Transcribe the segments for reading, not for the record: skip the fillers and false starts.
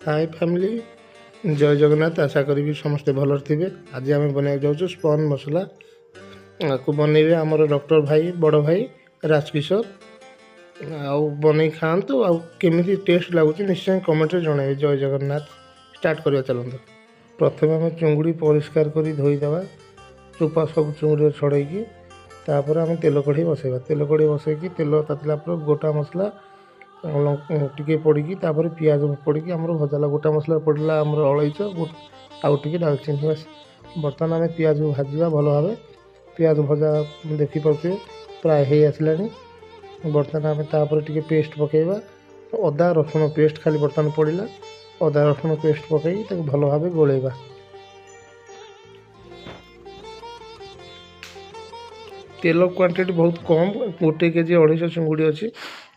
हाय family जय जगन्नाथ। आशा करी समस्ते भल थे। आज आम बनाई जाऊँ स्पन मसला आपको बनइबे आमर डॉक्टर भाई बड़ भाई राजकिशोर आउ बन खातु आमी टेस्ट लगुच निश्चय कमेंट जनइबे। जय जगन्नाथ। स्टार्ट करवा चलते। प्रथम आम चुंगुड़ी परिष्कार कर धोईदे चोपा सब चुंगुड़ी छड़ेकी तापर आम तेल कढ़ी बसैबा। तेल कढ़ी बसैकी तेल तातिला पर गोटा मसला टी पड़ी पियाज पड़ी आम भजाला। गोटा मसला पड़ा आम अलैच आउ टे डालचिनी बस। बर्तमान आम पियाज को भाजवा भल भाव। पियाज भजा देखिपे प्राय हो आसला। बर्तमान आम तापर टे पेस्ट पकेबा। अदा रसुण पेस्ट खाली बर्तमान पड़ा। अदा रसुण पेस्ट पकई भल भाव गोलेबा। तेल क्वांटिटी बहुत कम। गोटे केजी 250 चिंगुड़ी अच्छी।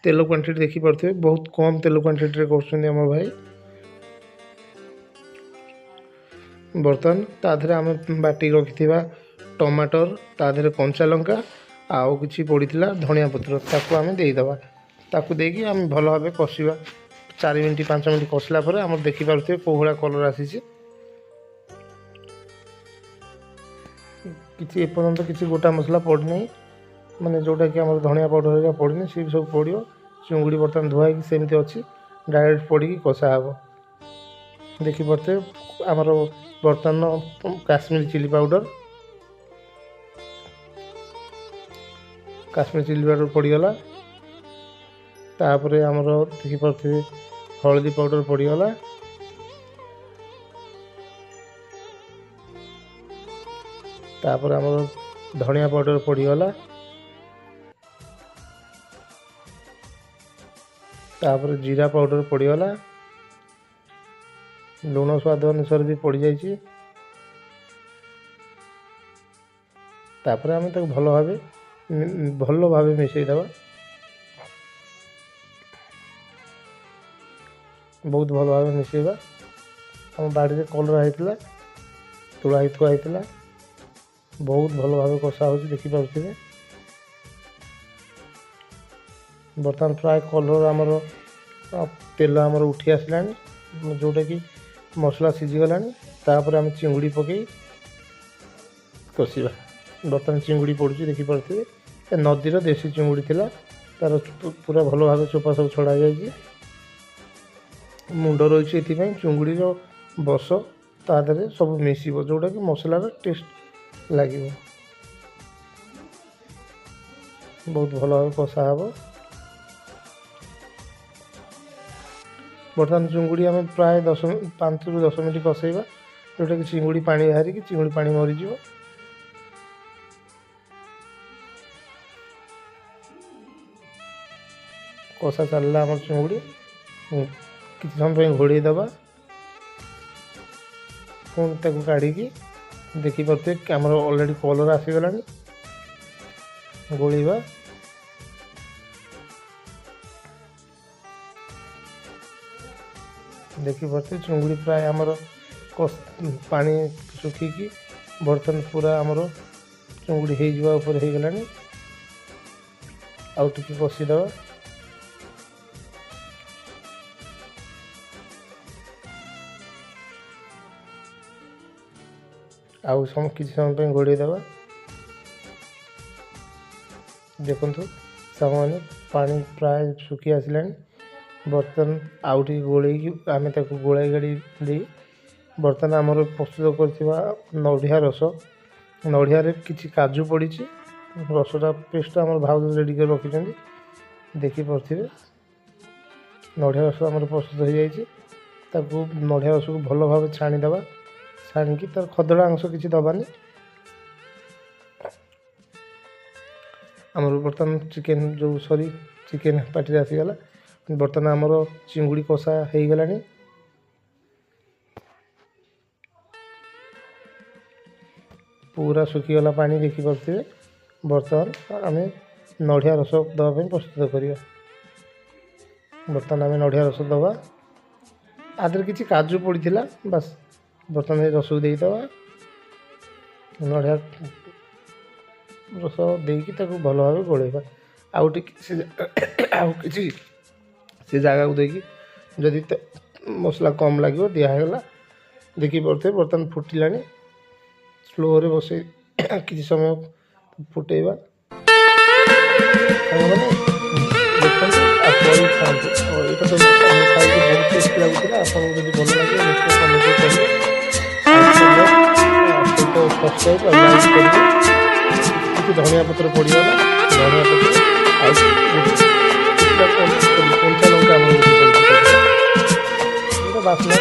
तेल क्वांटिटी देखिपे बहुत कम तेल क्वांटिटी कर भाई। बर्तमान ताधे आम बाटी रखि टमाटर ताधे कंचा लंका आउ कि पड़ा धनिया पत्र ताकू आम देदेबा। ताकू देकी आम भल भाव कषा 4 मिनट 5 मिनट कषला आम देखिपे कौ भाया कलर आसी। किसी एपर्यंत किसी गोटा मसला पड़ना माने जोटा कि आम धनिया पाउडर पड़नी सी सब पड़ो। चुंगुड़ी बर्तमान धुआई सेमती अच्छी डायरेक्ट पड़ी कषा हे। देखिपे आमर बर्तमान काश्मीर चिली पाउडर पड़गला। तापर आमर देखिपे हलदी पाउडर पड़गला। तापर आमर धनिया पाउडर पड़गला। तापर जीरा पाउडर पड़गला। लुण स्वाद अनुसार भी पड़ जाइए। तापर आम तक भल भाव मिसईदबा। बहुत भल भाव मिसईबा। आम बाड़ी कलरा होता तुला थुआ होता बहुत भल भाव कषा हो देखिपे। बर्तमान प्राय कलर आमर तेल आमर उठी आसला जोटा कि मसला सीझीगला। तापर आम चिंगुड़ी पकई कषा। बर्तमान चिंगुड़ी पड़ुची देखिपे नदीर देसी चिंगुड़ी थिला तार पूरा भल भाव चोपा सब छड़ा जाए। मुंड रही है चुंगुड़ीर बस तादे सब मिसब जोटा कि मसलार टेस्ट लगे। बहुत भल भाव कषा हे। बर्तमान चुंगुड़ी आम प्राय 5 ରୁ 10 मिनट कषाइबा जोटा कि चिंगुड़ी पानी बाहर की चिंगुड़ी पानी मरीज। कषा चलला आम चिंगुड़ी किसी समय घोड़े दबा। पुणी ताकू काढ़ी देखिपे आमर अलरेडी कलर आसीगला। गोलेबा। देखिपे चुंगुड़ी प्राय आमर पानी सुखिकी बर्तन पूरा आमर चुंगुड़ी हो गला। आउ टे कषिदबा। आउ किसी समय घोड़े दबा। देखु सामान पानी प्राय सुखी आसला। बर्तन आउ टे गोले आम गोलाई गाड़ी दे बर्तन आमर प्रस्तुत कर नड़िया रस। नड़िया किसी काजू पड़ी रसटा पेस्ट आम भाव रेडी कर रखी देखिपे। नड़िया रस आम प्रस्तुत हो जाए। नड़िया रस को भल भाव छाणीदे। छाणिकी तार खदड़ा अंश किसी दबानी। आमर बर्तमान चिकेन जो सॉरी चिकेन पार्टी आसीगला। बर्तमान आमर चिंगुड़ी कषा हो गला। पूरा सुखीगला पानी देखिपे। बर्तमान आम नड़िया रस दवाई प्रस्तुत करवा। बर्तमान आम नड़िया रस दबा। आदर किसी काजू पड़ा बस। बर्तमान रस को देदबा। नड़िया रस देकी भल भाव गोलेबा। आउ किसी से जगह को देखिए जदि मसला कम लगे दिगला देखिपे बर्तमान फुटिलानी स्लो रे बस किसी समय फुटेबा देखते आप खाते और ये तो खाई बहुत टेस्ट लगुला आपको जब भल लगे निश्चय कमेंट करेंगे सब्सक्राइब और लाइक करेंगे किसी धनिया पत्र पड़गला धनिया पत्र कंचा लंका बास्ना